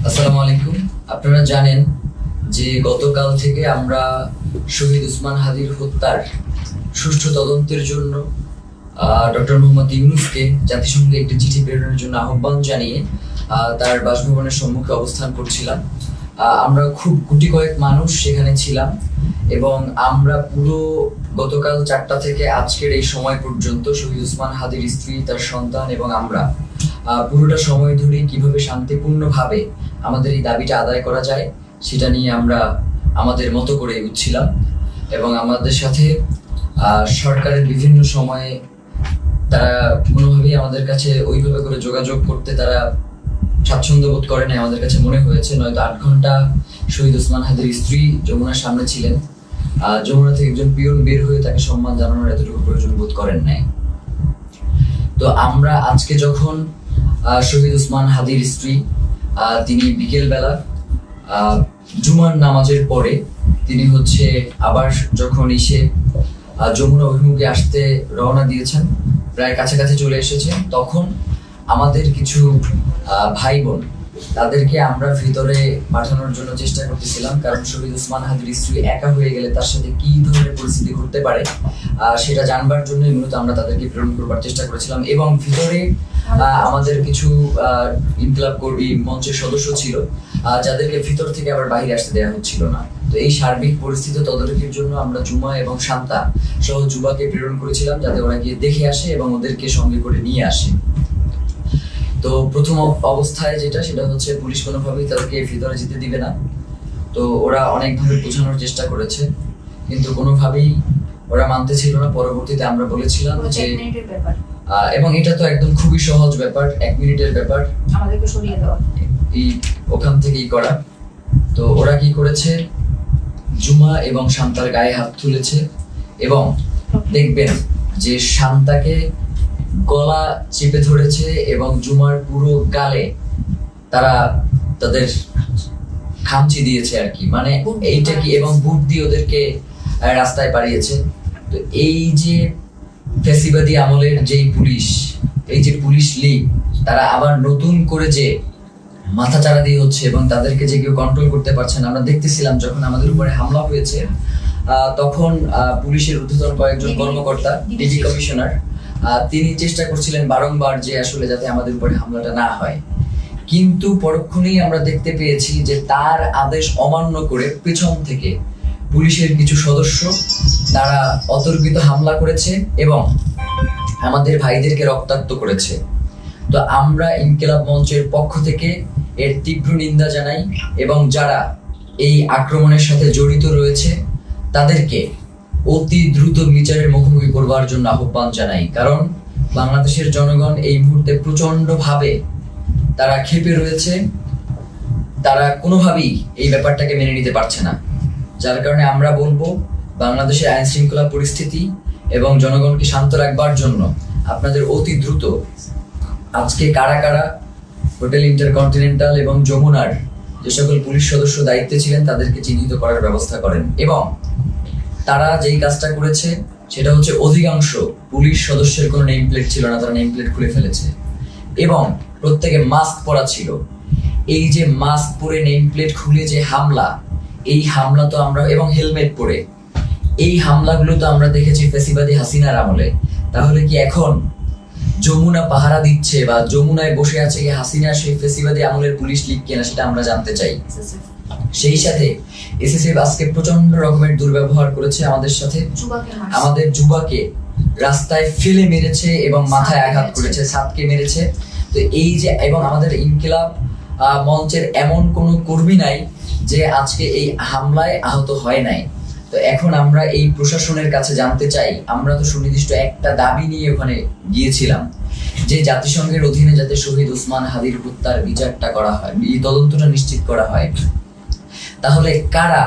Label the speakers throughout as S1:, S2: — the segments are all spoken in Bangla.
S1: আসসালামু আলাইকুম। আপনারা জানেন যে গতকাল থেকে আমরা শহীদ ওসমান হাদির হত্যার সুষ্ঠু তদন্তের জন্য ডক্টর মোহাম্মদ ইউনূসকে জাতিসংঘে একটি চিঠি প্রেরণের জন্য আহ্বান জানিয়ে তার বাসভবনের সম্মুখে অবস্থান করছিলাম। আমরা খুব গুটি কয়েক মানুষ সেখানে ছিলাম এবং আমরা পুরো গতকাল 4টা থেকে আজকের এই সময় পর্যন্ত শহীদ ওসমান হাদির স্ত্রী, তার সন্তান এবং আমরা পুরোটা সময় ধরে কিভাবে শান্তিপূর্ণভাবে আমাদের এই দাবিটা আদায় করা যায় সেটা নিয়ে আমরা আমাদের মতো করে এগোচ্ছিলাম। এবং আমাদের সাথে সরকারের বিভিন্ন সময়ে তারা কোনোভাবেই আমাদের কাছে ওইভাবে করে যোগাযোগ করতে তারা স্বাচ্ছন্দ্য বোধ করে নাই। আমাদের কাছে মনে হয়েছে নয়তো 8 ঘন্টা শহীদ ওসমান হাদির স্ত্রী যমুনার সামনে ছিলেন, যমুনা থেকে একজন পিয়ন বের হয়ে তাকে সম্মান জানানোর এতটুকু প্রয়োজন বোধ করেন নাই। তো আমরা আজকে যখন শহীদ ওসমান হাদির স্ত্রী তিনি বিকেল বেলা জুমার নামাজের পরে তিনি আবার যখন এসে যমুনা অভিমুখে আসতে রওনা দিয়েছেন, প্রায় কাছাকাছি চলে এসেছেন, তখন আমাদের কিছু ভাই বোন তাদেরকে আমরা ভিতরে পাঠানোর জন্য চেষ্টা করতেছিলাম, কারণ শহীদ ওসমান হাদির স্ত্রী একা হয়ে গেলে তার সাথে কি ধরনের পরিস্থিতি ঘটতে পারে সেটা জানবার জন্য মূলত আমরা তাদেরকে প্রেরণ করবার চেষ্টা করেছিলাম। এবং ভিতরে আমাদের কিছু ইনকিলাব কর্মী মঞ্চের সদস্য ছিল যাদেরকে ভিতর থেকে আবার বাইরে আসতে দেওয়া হচ্ছিল না। তো এই সার্বিক পরিস্থিতি তদারকির জন্য আমরা জুমা এবং শান্তা সহ যুবাকে প্রেরণ করেছিলাম যাতে ওরা গিয়ে দেখে আসে এবং ওদেরকে সঙ্গে করে নিয়ে আসে। তো প্রথম অবস্থায় সেটা হচ্ছে পুলিশ কোনোভাবেই তাদেরকে ভিতরে যেতে দিবে না। তো ওরা অনেকভাবে বোঝানোর চেষ্টা করেছে কিন্তু কোনোভাবেই ওরা মানতে ছিল না। পরবর্তীতে আমরা বলেছিলাম যে এবং এটা তো একদম খুবই সহজ ব্যাপার, 1 মিনিটের ব্যাপার,
S2: আমাদেরকে সরিয়ে দেওয়া
S1: এই ওখান থেকেই করা। তো ওরা কি করেছে, জুমা এবং শান্তার গায়ে হাত তুলেছে এবং দেখবেন যে শান্তাকে গলা চেপে ধরেছে এবং জুমার পুরো গালে তারা তাদের খামচি দিয়েছে আর কি, মানে এইটা কি, এবং বুট দিয়ে ওদেরকে রাস্তায় পাঠিয়েছে। তো এই যে ফ্যাসিবাদী আমলের যেই পুলিশ, এই যে পুলিশ লীগ, তারা আবার নতুন করে যে মাথাচাড়া দিয়ে হচ্ছে এবং তাদেরকে যে কেউ কন্ট্রোল করতে পারছে না। আমরা দেখতেছিলাম যখন আমাদের উপরে হামলা হয়েছে তখন পুলিশের ঊর্ধ্বতন কয়েকজন কর্মকর্তা, ডিজি কমিশনার, তিনি চেষ্টা করছিলেন বারংবার যে আসলে যাতে আমাদের উপরে হামলাটা না হয়, কিন্তু পরক্ষণেই আমরা দেখতে পেয়েছি যে তার আদেশ অমান্য করে পেছন থেকে পুলিশের কিছু সদস্য তারা অতর্কিত হামলা করেছে এবং আমাদের ভাইদেরকে রক্তাক্ত করেছে। তো আমরা ইনকিলাব মঞ্চের পক্ষ থেকে এর তীব্র নিন্দা জানাই এবং যারা এই আক্রমণের সাথে জড়িত রয়েছে তাদেরকে অতি দ্রুত বিচারের মুখোমুখি করবার জন্য আহ্বান জানাই। কারণ বাংলাদেশের জনগণ এই মুহূর্তে প্রচন্ডভাবে তারা ক্ষেপে রয়েছে, তারা কোনোভাবেই এই ব্যাপারটাকে মেনে নিতে পারছে না। যার কারণে আমরা বলবো বাংলাদেশের আইন শৃঙ্খলা পরিস্থিতি এবং জনগণকে শান্ত রাখবার জন্য আপনাদের অতি দ্রুত আজকে কারা কারা হোটেল ইন্টারকন্টিনেন্টাল এবং যমুনার যে সকল পুলিশ সদস্য দায়িত্বে ছিলেন তাদেরকে চিহ্নিত করার ব্যবস্থা করেন। এবং তারা যেই কাজটা করেছে সেটা হচ্ছে অধিকাংশ পুলিশ সদস্যের কোনো নেম প্লেট ছিল না, তারা নেম প্লেট খুলে ফেলেছে এবং প্রত্যেকে মাস্ক পরা ছিল। এই যে মাস্ক পরে নেম প্লেট খুলে যে হামলা, এই হামলা তো আমরা, এবং হেলমেট পরে এই হামলাগুলো তো আমরা দেখেছি ফ্যাসিবাদী হাসিনার আমলে। তাহলে কি এখন যমুনা পাহারা দিচ্ছে বা যমুনায় বসে আছে কি হাসিনা সেই ফ্যাসিবাদী আমলের পুলিশ লীগ কিনা সেটা আমরা জানতে চাই। সেই সাথে এসএসএফ আজকে প্রচন্ড রকমের দুর্ব্যবহার করেছে আমাদের সাথে, আমাদের যুবাকে রাস্তায় ফেলে মেরেছে এবং মাথায় আঘাত করেছে, ছাদকে মেরেছে। তো এই যে, এবং আমাদের ইনকিলাব মঞ্চের এমন কোনো কর্মী নাই যে আজকে এই হামলায় আহত হয় নাই। তো এখন আমরা এই প্রশাসনের কাছে জানতে চাই, আমরা তো সুনির্দিষ্ট একটা দাবি নিয়ে ওখানে গিয়েছিলাম যে জাতিসংঘের অধীনে যাতে শহীদ ওসমান হাদির হত্যার বিচারটা করা হয়, এই তদন্তটা নিশ্চিত করা হয়। তাহলে কারা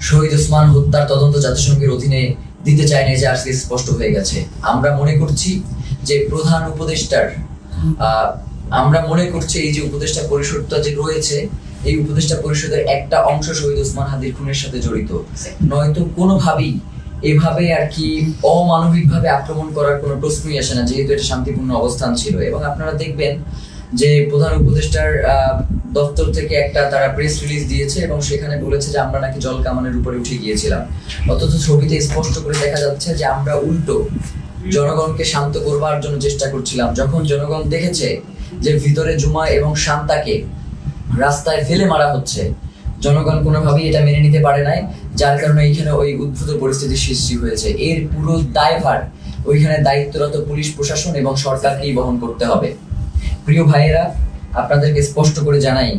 S1: শহীদ ওসমান হত্যার তদন্ত জাতিসংঘের অধীনে দিতে চায় না, যে আজকে স্পষ্ট হয়ে গেছে। আমরা মনে করছি যে প্রধান উপদেষ্টার, আমরা মনে করছি এই যে উপদেষ্টা পরিষদটা যে রয়েছে, এই উপদেষ্টা পরিষদের একটা অংশ শহীদ ওসমান হাদির খুনের সাথে জড়িত, নয়তো কোনোভাবেই এভাবে আর কি অমানবিকভাবে আক্রমণ করার কোনো প্রশ্নই আসে না, যেহেতু এটা শান্তিপূর্ণ অবস্থান ছিল। এবং আপনারা দেখবেন যে প্রধান উপদেষ্টার দপ্তর থেকে একটা তারা প্রেস রিলিজ দিয়েছে এবং সেখানে বলেছে যে আমরা নাকি জল কামানের উপরে উঠে গিয়েছিলাম, অথচ ছবিতে স্পষ্ট করে দেখা যাচ্ছে যে আমরা উল্টো জনগণকে শান্ত করবার জন্য চেষ্টা করছিলাম। যখন জনগণ দেখেছে যে ভিতরে জুমা এবং শান্তাকে রাস্তায় ফেলে মারা হচ্ছে, জনগণ কোনোভাবেই এটা মেনে নিতে পারে নাই, যার কারণে এইখানে ওই উদ্ভূত পরিস্থিতির সৃষ্টি হয়েছে। এর পুরো দায়ভার ওইখানে দায়িত্বরত পুলিশ প্রশাসন এবং সরকারকেই বহন করতে হবে। প্রিয় ভাইয়েরা, আপনাদেরকে স্পষ্ট করে জানাই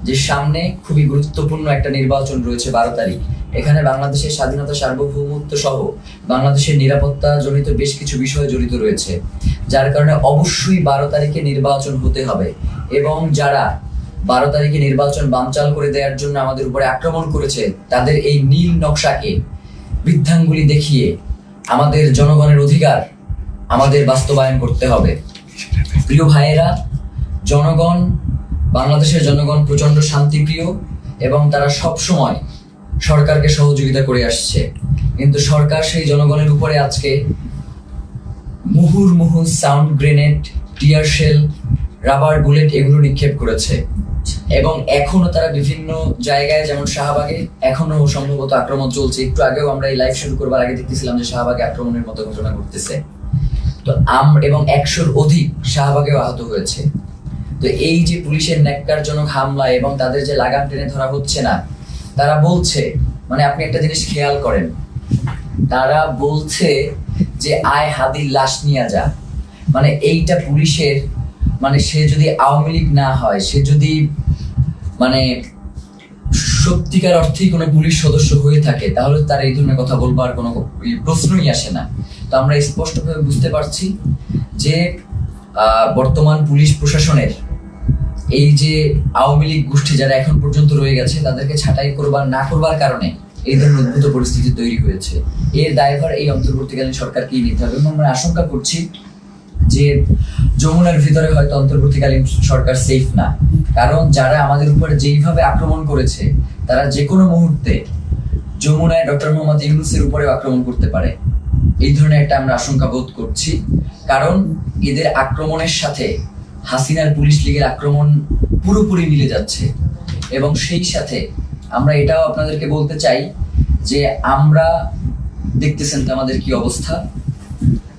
S1: যে সামনে খুবই গুরুত্বপূর্ণ একটা নির্বাচন রয়েছে 12 তারিখ। এখানে বাংলাদেশের স্বাধীনতা, সার্বভৌমত্ব সহ বাংলাদেশের নিরাপত্তা জনিত বেশ কিছু বিষয় জড়িত রয়েছে, যার কারণে অবশ্যই 12 তারিখে নির্বাচন হতে হবে। এবং যারা 12 তারিখে নির্বাচন বানচাল করে দেওয়ার জন্য আমাদের উপরে আক্রমণ করেছে, তাদের এই নীল নকশাকে বৃদ্ধাঙ্গুলি দেখিয়ে আমাদের জনগণের অধিকার আমাদের বাস্তবায়ন করতে হবে। প্রিয় ভাইয়েরা, জনগণ, বাংলাদেশের জনগণ প্রচন্ড শান্তিপ্রিয় এবং তারা সব সময় সরকারকে সহযোগিতা করে আসছে, কিন্তু সরকার সেই জনগণের উপরে আজকে মুহুর্মুহু sound grenade, tear shell, rubber bullet এগুলো নিক্ষেপ করেছে। এবং এখনো তারা বিভিন্ন জায়গায়, যেমন শাহবাগে এখনো সম্ভবত আক্রমণ চলছে। একটু আগেও আমরা এই লাইভ শুরু করবার আগে দেখতেছিলাম যে শাহবাগে আক্রমণের মতো ঘটনা ঘটতেছে। তো এবং 100-র অধিক শাহবাগেও আহত হয়েছে। তো এই যে পুলিশের ন্যাক্কারজনক হামলা এবং তাদের যে লাগাম টেনে ধরা হচ্ছে না, তারা বলছে, মানে আপনি একটা জিনিস খেয়াল করেন, তারা বলছে যে আয় হাদির লাশ নিয়ে যা। মানে এইটা পুলিশের, মানে সে যদি আওয়ামী লীগ না হয়, সে যদি মানে সত্যিকার অর্থেই কোনো পুলিশ সদস্য হয়ে থাকে, তাহলে তার এই ধরনের কথা বলবার কোনো প্রশ্নই আসে না। তো আমরা স্পষ্টভাবে বুঝতে পারছি যে বর্তমান পুলিশ প্রশাসনের এই যে আওয়ামী লীগ গোষ্ঠী যারা এখন পর্যন্ত রয়ে গেছে, তাদেরকে ছাঁটাই করবার না করবার কারণে এই ধরনের উদ্ভূত পরিস্থিতি তৈরি হয়েছে। এর দায়ভার এই অন্তর্বর্তীকালীন সরকারকেই নিতে হবে। এবং আমরা আশঙ্কা করছি যে যমুনার ভিতরে হয়তো অন্তর্বর্তীকালীন সরকার সেফ না, কারণ যারা আমাদের উপরে যেইভাবে আক্রমণ করেছে, তারা যে কোনো মুহূর্তে যমুনায় ডক্টর মোহাম্মদ ইউনূসের উপরেও আক্রমণ করতে পারে। এই ধরনের একটা আমরা আশঙ্কা বোধ করছি, কারণ এদের আক্রমণের সাথে হাসিনার পুলিশ লীগের আক্রমণ পুরোপুরি মিলে যাচ্ছে। এবং সেই সাথে আমরা এটাও আপনাদেরকে বলতে চাই যে আমরা দেখতেছেন তো আমাদের কি অবস্থা,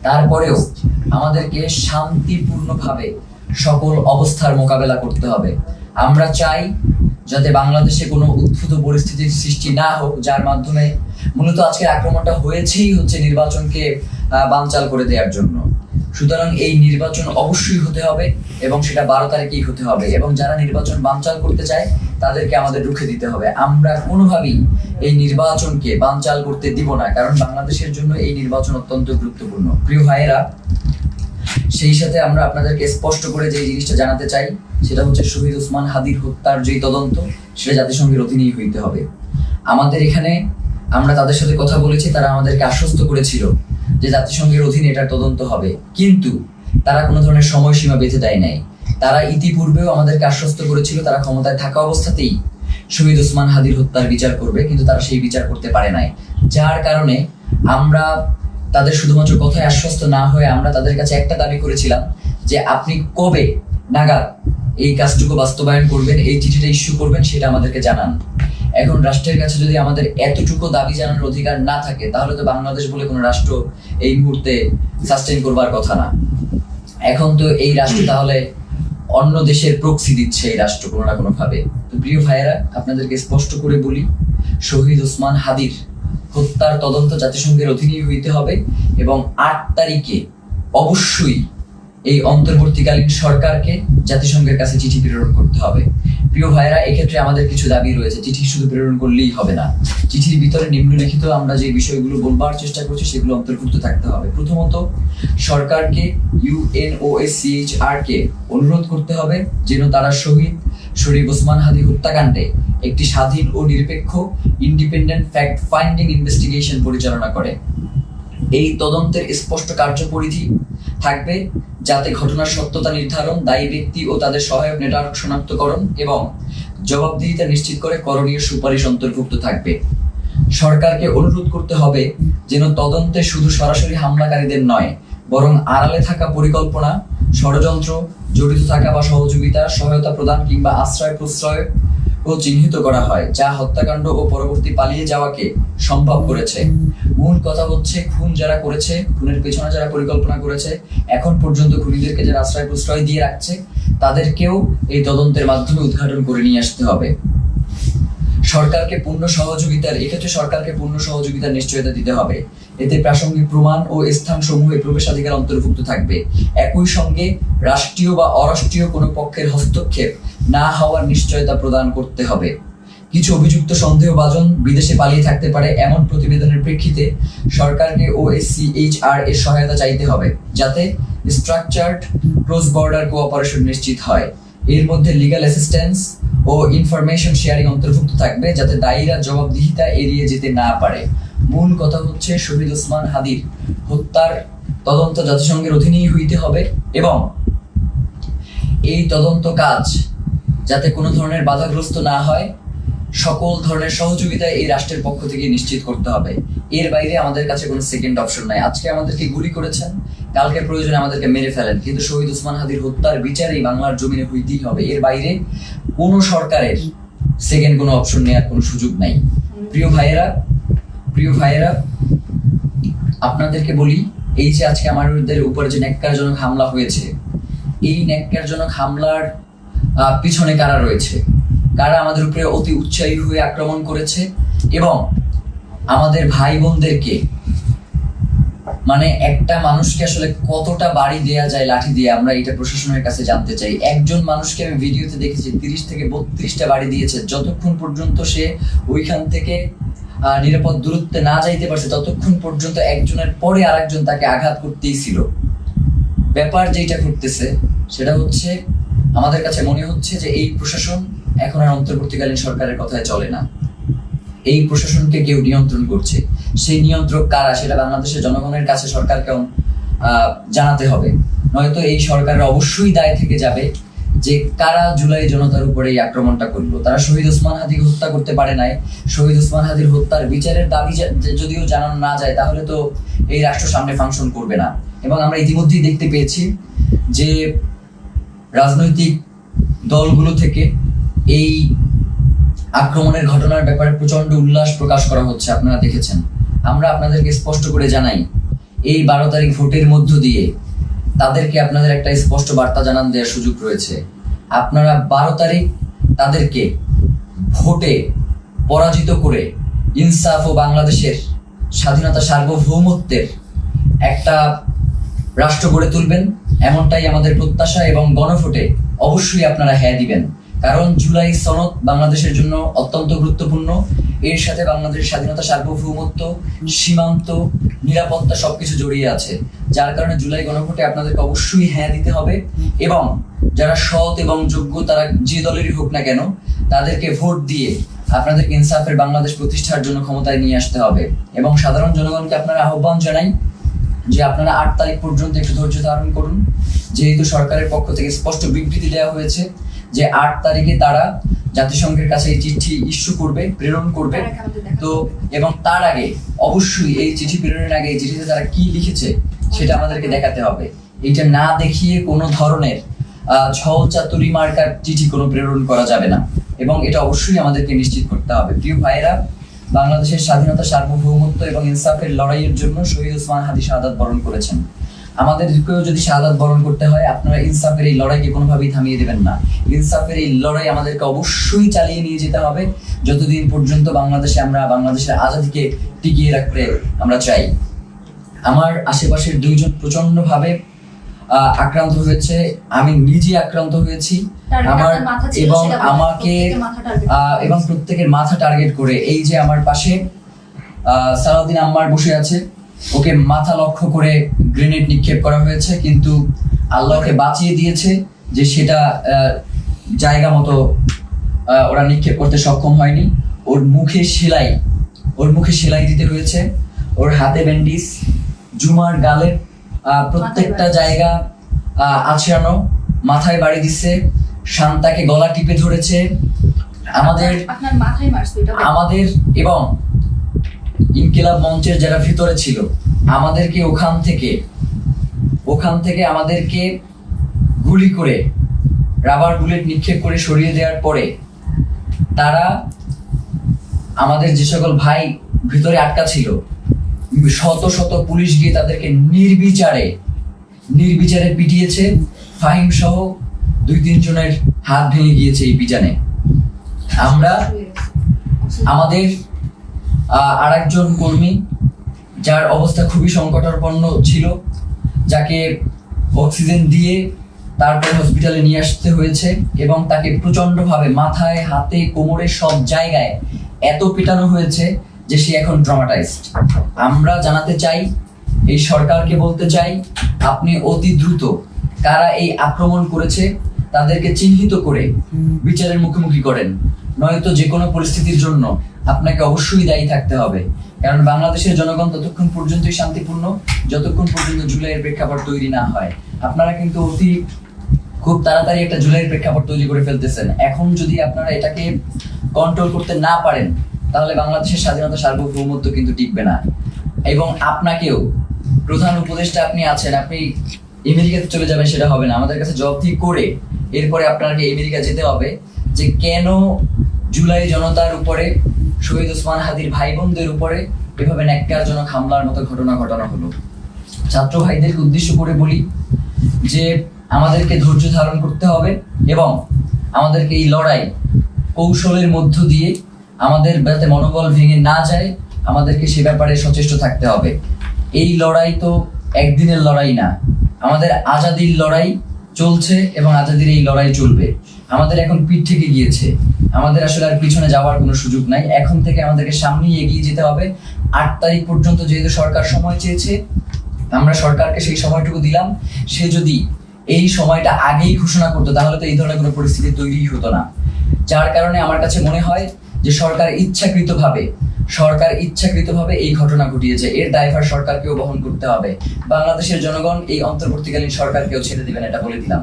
S1: তারপরেও আমাদেরকে শান্তিপূর্ণভাবে সকল অবস্থার মোকাবেলা করতে হবে। আমরা চাই যাতে বাংলাদেশে কোনো উদ্ভূত পরিস্থিতির সৃষ্টি না হোক, যার মাধ্যমে মূলত আজকের আক্রমণটা হয়েছেই হচ্ছে নির্বাচনকে বানচাল করে দেওয়ার জন্য। সুতরাং এই নির্বাচন অবশ্যই হতে হবে এবং সেটা 12 তারিখেই হতে হবে। এবং যারা নির্বাচন বানচাল করতে চায় তাদেরকে আমাদের রুখে দিতে হবে। আমরা কোনোভাবেই এই নির্বাচনকে বানচাল করতে দিব না, কারণ বাংলাদেশের জন্য এই নির্বাচন অত্যন্ত গুরুত্বপূর্ণ। প্রিয় ভাইয়েরা, সেই সাথে আমরা আপনাদেরকে স্পষ্ট করে যে জিনিসটা জানাতে চাই, সেটা হচ্ছে শহীদ ওসমান হাদির হত্যার যে তদন্ত, সেটা জাতিসংঘের অধীনেই হইতে হবে। আমাদের এখানে আমরা তাদের সাথে কথা বলেছি, তারা আমাদেরকে আশ্বস্ত করেছিল যে জাতিসংঘের অধীনে এটার তদন্ত হবে, কিন্তু তারা কোনো ধরনের সময়সীমা বেঁধে দেয় নাই। তারা ইতিপূর্বেও আমাদেরকে আশ্বস্ত করেছিল তারা ক্ষমতায় থাকা অবস্থাতেই শহীদ ওসমান হাদির হত্যার বিচার করবে, কিন্তু তারা সেই বিচার করতে পারে নাই। যার কারণে আমরা তাদের শুধুমাত্র কথায় আশ্বস্ত না হয়ে আমরা তাদের কাছে একটা দাবি করেছিলাম যে আপনি কবে নাগাদ এই কাজটুকু বাস্তবায়ন করবেন, এই চিঠিটা ইস্যু করবেন, সেটা আমাদেরকে জানান। এখন রাষ্ট্রের কাছে যদি আমাদের এতটুকু দাবি জানানোর অধিকার না থাকে, তাহলে তো বাংলাদেশ বলে কোনো রাষ্ট্র এই মুহূর্তে সাস্টেইন করবার কথা না। এখন তো এই রাষ্ট্র তাহলে অন্য দেশের প্রক্সি দিচ্ছে এই রাষ্ট্র কোনো না কোনো ভাবে। তো প্রিয় ভাইয়েরা, আপনাদেরকে স্পষ্ট করে বলি, শহীদ ওসমান হাদির হত্যার তদন্ত জাতিসংঘের অধীনেই হইতে হবে এবং 8 তারিখে অবশ্যই এই অন্তর্বর্তীকালীন সরকারকে জাতিসংঘের কাছে চিঠি প্রেরণ করতে হবে। প্রিয় ভাইরা, এক্ষেত্রে আমাদের কিছু দাবি রয়েছে। চিঠি শুধু প্রেরণ করলেই হবে না, চিঠির ভিতরে নিম্নলিখিত আমরা যে বিষয়গুলো বলবার চেষ্টা করছি সেগুলো অন্তর্ভুক্ত থাকতে হবে। প্রথমত, সরকারকে UNOHCHR কে অনুরোধ করতে হবে যেন তারা শহীদ শরীফ ওসমান হাদি হত্যাকাণ্ডে একটি স্বাধীন ও নিরপেক্ষ ইন্ডিপেন্ডেন্ট ফ্যাক্ট ফাইন্ডিং ইনভেস্টিগেশন পরিচালনা করে। এই তদন্তের স্পষ্ট কার্যপরিধি থাকবে যাতে ঘটনার সত্যতা নির্ধারণ, দায়ী ব্যক্তি ও তাদের সহায়ক নেটওয়ার্ক শনাক্তকরণ এবং জবাবদিহিতা নিশ্চিত করে করণীয় সুপারিশ অন্তর্ভুক্ত থাকবে। সরকারকে অনুরোধ করতে হবে যেন তদন্তে শুধু সরাসরি হামলাকারীদের নয়, বরং আড়ালে থাকা পরিকল্পনা, ষড়যন্ত্র জড়িত থাকা বা সহযোগিতা, সহায়তা প্রদান কিংবা আশ্রয় প্রশ্রয় ও চিহ্নিত করা হয়, যা হত্যাকাণ্ড ও পরবর্তী পালিয়ে যাওয়াকে সম্ভব করেছে। মূল কথা হচ্ছে, খুন যারা করেছে, খুনের পেছনে যারা পরিকল্পনা করেছে, এখন পর্যন্ত খুনিদেরকে যারা আশ্রয় প্রশ্রয় দিয়ে রাখছে, তাদেরকেও এই তদন্তের মাধ্যমে উদ্ঘাটন করে নিয়ে আসতে হবে। সরকারকে পূর্ণ সহযোগিতার নিশ্চয়তা দিতে হবে। এতে প্রাসঙ্গিক প্রমাণ ও স্থান সমূহে প্রবেশাধিকার অন্তর্ভুক্ত থাকবে। একই সঙ্গে রাষ্ট্রীয় বা অরাষ্ট্রীয় কোনো পক্ষের হস্তক্ষেপ না হওয়ার নিশ্চয়তা প্রদান করতে হবে। কিছু অভিযুক্ত সন্দেহভাজন বিদেশে পালিয়ে থাকতে পারে এমন প্রতিবেদনের প্রেক্ষিতে সরকারকে OSCHR এর সহায়তা চাইতে হবে, যাতে স্ট্রাকচার্ড ক্রস বর্ডার কোঅপারেশন নিশ্চিত হয়। এর মধ্যে লিগ্যাল অ্যাসিস্ট্যান্স ও ইনফরমেশন শেয়ারিং অন্তর্ভুক্ত থাকবে, যাতে দায়ীরা জবাবদিহিতা এড়িয়ে যেতে না পারে। মূল কথা হচ্ছে, শহীদ ওসমান হাদির হত্যার তদন্ত জাতিসংঘের অধীনেই হইতে হবে এবং এই তদন্ত কাজ যাতে কোনো ধরনের বাধাগ্রস্ত না হয়, সকল ধরনের সহযোগিতা এই রাষ্ট্রের পক্ষ থেকে নিশ্চিত করতে হবে। এর বাইরে আমাদের কাছে কোনো সেকেন্ড অপশন নাই। আজকে আমাদেরকে গুলি করেছেন, কালকে প্রয়োজনে আমাদেরকে মেরে ফেলেন, কিন্তু শহীদ ওসমান হাদির হত্যার বিচারই বাংলার জমিনে হইতেই হবে। এর বাইরে কোনো সরকারের সেকেন্ড কোনো অপশন নেওয়ার কোনো সুযোগ নাই। প্রিয় ভাইয়েরা, আপনাদেরকে বলি, এই যে আজকে আমাদের উপরে যে ন্যাক্কারজনক হামলা হয়েছে, এই ন্যাক্কারজনক হামলার পিছনে কারা রয়েছে, কারা আমাদের উপরে অতি উৎসাহী হয়ে আক্রমণ করেছে এবং আমাদের ভাই বোনদেরকে, মানে একটা মানুষকে আসলে কতটা বাড়ি দেয়া যায় লাঠি দিয়ে, আমরা এটা প্রশাসনের কাছে জানতে চাই। একজন মানুষকে আমি ভিডিওতে দেখেছি 30 থেকে 32টা বাড়ি দিয়েছে। যতক্ষণ পর্যন্ত সে ওইখান থেকে নিরাপদ দূরত্বে না যাইতে পারছে, ততক্ষণ পর্যন্ত একজনের পরে আরেকজন তাকে আঘাত করতেই ছিল। ব্যাপার যেটা করতেছে সেটা হচ্ছে, আমাদের কাছে মনে হচ্ছে যে এই প্রশাসন এখন আর অন্তর্বর্তীকালীন সরকারের কথায় চলে না। এই প্রশাসনকে কেউ নিয়ন্ত্রণ করছে। সেই নিয়ন্ত্রক কারা, সেটা বাংলাদেশের জনগণের কাছে সরকারকে জানাতে হবে। নয়তো এই সরকারের অবশ্যই দায় থেকে যাবে যে কারা জুলাই জনতার উপরে এই আক্রমণটা করলো। তারা শহীদ ওসমান হাদিকে হত্যা করতে পারে নাই। শহীদ ওসমান হাদির হত্যার বিচারের দাবি যদিও জানানো না যায়, তাহলে তো এই রাষ্ট্র সামনে ফাংশন করবে না। এবং আমরা ইতিমধ্যেই দেখতে পেয়েছি যে রাজনৈতিক দলগুলো থেকে এই আক্রমণের ঘটনার ব্যাপারে প্রচন্ড উল্লাস প্রকাশ করা হচ্ছে, আপনারা দেখেছেন। আমরা আপনাদেরকে স্পষ্ট করে জানাই, এই 12 তারিখ ভোটের মধ্য দিয়ে তাদেরকে আপনাদের একটা স্পষ্ট বার্তা জানান দেওয়ার সুযোগ রয়েছে। আপনারা 12 তারিখ তাদেরকে ভোটে পরাজিত করে ইনসাফ ও বাংলাদেশের স্বাধীনতা সার্বভৌমত্বের একটা রাষ্ট্র গড়ে তুলবেন, এমনটাই আমাদের প্রত্যাশা। এবং গণভোটে অবশ্যই আপনারা হ্যাঁ দিবেন, কারণ জুলাই সনদ বাংলাদেশের জন্য অত্যন্ত গুরুত্বপূর্ণ। এর সাথে বাংলাদেশের স্বাধীনতা সার্বভৌমত্ব, সীমান্ত, নিরাপত্তা সবকিছু জড়িয়ে আছে। যার কারণে জুলাই গণভোটে আপনাদেরকে অবশ্যই হ্যাঁ দিতে হবে এবং যারা সৎ এবং যোগ্য, তারা যে দলেরই হোক না কেন, তাদেরকে ভোট দিয়ে আপনাদেরকে ইনসাফের বাংলাদেশ প্রতিষ্ঠার জন্য ক্ষমতায় নিয়ে আসতে হবে। এবং সাধারণ জনগণকে আপনারা আহ্বান জানাই যে আপনারা 8 তারিখ পর্যন্ত একটু ধৈর্য ধারণ করুন, যেহেতু সরকারের পক্ষ থেকে স্পষ্ট বিবৃতি দেওয়া হয়েছে যে 8 তারিখে তারা জাতিসংঘের কাছে এই চিঠি ইস্যু করবে, প্রেরণ করবে। তো এবং তার আগে অবশ্যই এই চিঠি প্রেরণের আগে এই চিঠিতে তারা কি লিখেছে সেটা আমাদেরকে দেখাতে হবে। এটা না দেখিয়ে কোনো ধরনের ছল চাতুরি মার্কার চিঠি কোনো প্রেরণ করা যাবে না এবং এটা অবশ্যই আমাদেরকে নিশ্চিত করতে হবে। প্রিয় ভাইয়েরা, বাংলাদেশের স্বাধীনতা সার্বভৌমত্ব এবং ইনসাফের লড়াইয়ের জন্য শহীদ ওসমান হাদি শাহাদাত বরণ করেছেন। আমাদেরকেও যদি শাহাদাত বরণ করতে হয়, আপনারা ইনসাফের এই লড়াইকে কোনোভাবেই থামিয়ে দেবেন না। ইনসাফের এই লড়াই আমাদেরকে অবশ্যই চালিয়ে নিয়ে যেতে হবে যতদিন পর্যন্ত বাংলাদেশে আমরা বাংলাদেশের আজাদিকে টিকিয়ে রাখতে আমরা চাই। আমার আশেপাশের 2 জন প্রচন্ডভাবে আক্রান্ত হয়েছে, আমি নিজে আক্রান্ত হয়েছি। আমার এবং আমাকে এবং প্রত্যেকের মাথা টার্গেট করে, এই যে আমার পাশে সালাউদ্দিন আম্মার বসে আছে, ওকে মাথা লক্ষ্য করে গ্রেনেড নিক্ষেপ করা হয়েছে, কিন্তু আল্লাহকে বাঁচিয়ে দিয়েছে যে সেটা জায়গা মতো ওরা নিক্ষেপ করতে সক্ষম হয়নি। ওর মুখে সেলাই দিতে হয়েছে, ওর হাতে ব্যান্ডিজ, জুমার গালের প্রত্যেকটা জায়গা আছড়ানো, মাথায় বাড়ি দিচ্ছে, শান্তাকে গলা টিপে ধরেছে। আমাদের এবং ইনকিলাব মঞ্চের যারা ভিতরে ছিল, আমাদেরকে ওখান থেকে আমাদেরকে গুলি করে রাবার বুলেট নিক্ষেপ করে সরিয়ে দেওয়ার পরে তারা আমাদের যে সকল ভাই ভিতরে আটকা ছিল শত শত পুলিশ গিয়ে তাদেরকে নির্বিচারে পিটিয়েছে। ফাহিম সহ 2-3 জনের হাত ভেঙে গিয়েছে এই পিটানে। আমরা আমাদের আরেকজন কর্মী যার অবস্থা খুবই সংকটাপন্ন ছিল, যাকে অক্সিজেন দিয়ে তারপর হসপিটালে নিয়ে আসতে হয়েছে এবং তাকে প্রচন্ডভাবে মাথায়, হাতে, কোমরে সব জায়গায় এত পিটানো হয়েছে যে সে এখন ট্রমাটাইজড। আমরা জানাতে চাই, এই সরকারকে বলতে চাই, আপনি অতি দ্রুত কারা এই আক্রমণ করেছে তাদেরকে চিহ্নিত করে বিচারের মুখোমুখি করেন, নয়তো যে কোনো পরিস্থিতির জন্য আপনাকে অবশ্যই দায়ী থাকতে হবে। কারণ বাংলাদেশের জনগণ ততক্ষণ পর্যন্তই শান্তিপূর্ণ যতক্ষণ পর্যন্ত জুলাইয়ের প্রেক্ষাপট তৈরি না হয়। আপনারা কিন্তু খুব তাড়াতাড়ি একটা জুলাইয়ের প্রেক্ষাপট তৈরি করে ফেলতেছেন। এখন যদি আপনারা এটাকে কন্ট্রোল করতে না পারেন তাহলে বাংলাদেশের স্বাধীনতা, সার্বভৌমত্ব কিন্তু টিকবে না। এবং আপনাকেও, প্রধান উপদেষ্টা আপনি আছেন, আপনি আমেরিকাতে চলে যাবেন সেটা হবে না। আমাদের কাছে জবাবদিহি করে এরপরে আপনাকে আমেরিকা যেতে হবে যে কেন জুলাই জনতার উপরে, শহীদ ওসমান হাদির ভাই বোনদের উপরে এভাবে ন্যাক্কারজনক হামলার মতো ঘটনা ঘটানো হলো। ছাত্র ভাইদেরকে উদ্দেশ্য করে বলি যে আমাদেরকে ধৈর্য ধারণ করতে হবে এবং আমাদেরকে এই লড়াই কৌশলের মধ্য দিয়ে আমাদের যাতে মনোবল ভেঙে না যায় আমাদেরকে সে ব্যাপারে সচেষ্ট থাকতে হবে। এই লড়াই তো একদিনের লড়াই না, আমাদের আজাদির লড়াই চলছে এবং আজাদির এই লড়াই চলবে। আমাদের এখন পিঠ থেকে গিয়েছে, আমাদের আসলে আর পিছনে যাওয়ার কোনো সুযোগ নাই। এখন থেকে আমাদেরকে সামনেই এগিয়ে যেতে হবে। 8 তারিখ পর্যন্ত যেহেতু সরকার সময় চেয়েছে, আমরা সরকারকে সেই সময়টুকু দিলাম। সে যদি এই সময়টা আগেই ঘোষণা করতো তাহলে তো এই ধরনের কোনো পরিস্থিতি তৈরি হতো না। যার কারণে আমার কাছে মনে হয় যে সরকার ইচ্ছাকৃতভাবে এই ঘটনা ঘটিয়েছে। এর দায়ভার সরকারকেও বহন করতে হবে। বাংলাদেশের জনগণ এই অন্তর্বর্তীকালীন সরকারকেও ছেড়ে দিবেন, এটা বলে দিলাম।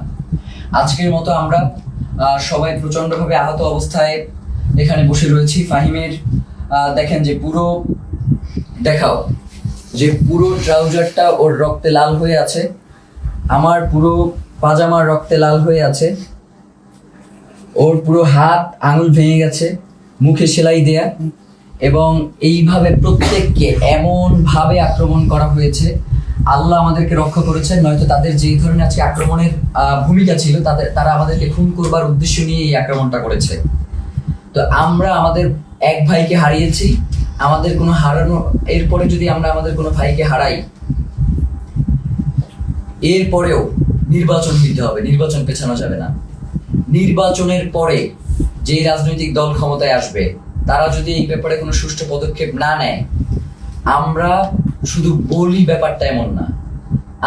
S1: আজকের মতো আমরা সবাই প্রচন্ডভাবে আহত অবস্থায় এখানে বসে রয়েছি। ফাহিমের দেখেন যে পুরো ট্রাউজারটা ওর রক্তে লাল হয়ে আছে, আমার পুরো পাজামার রক্তে লাল হয়ে আছে, ওর পুরো হাত আঙুল ভেঙে গেছে, মুখে সেলাই দেয়া, এবং এইভাবে প্রত্যেককে এমন ভাবে আক্রমণ করা হয়েছে। আল্লাহ আমাদেরকে রক্ষা করেছেন, নয়তো তাদের যেই ধরনের আজকে আক্রমণের ভূমিকা ছিল তারা আমাদেরকে খুন করবার উদ্দেশ্য নিয়ে এই আক্রমণটা করেছে। তো আমরা আমাদের এক ভাইকে হারিয়েছি, আমাদের কোনো এরপরে যদি আমরা আমাদের কোনো ভাইকে হারাই, এরপরেও নির্বাচন দিতে হবে, নির্বাচন পেছানো যাবে না। নির্বাচনের পরে যে রাজনৈতিক দল ক্ষমতায় আসবে তারা যদি এই ব্যাপারে কোনো সুষ্ঠু পদক্ষেপ না নেয়, আমরা শুধু বলি ব্যাপারটা এমন না,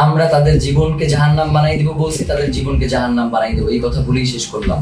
S1: আমরা তাদের জীবনকে জাহান্নাম বানাই দিব বলছি, তাদের জীবনকে জাহান্নাম বানাই দেবো, এই কথা বলেই শেষ করলাম।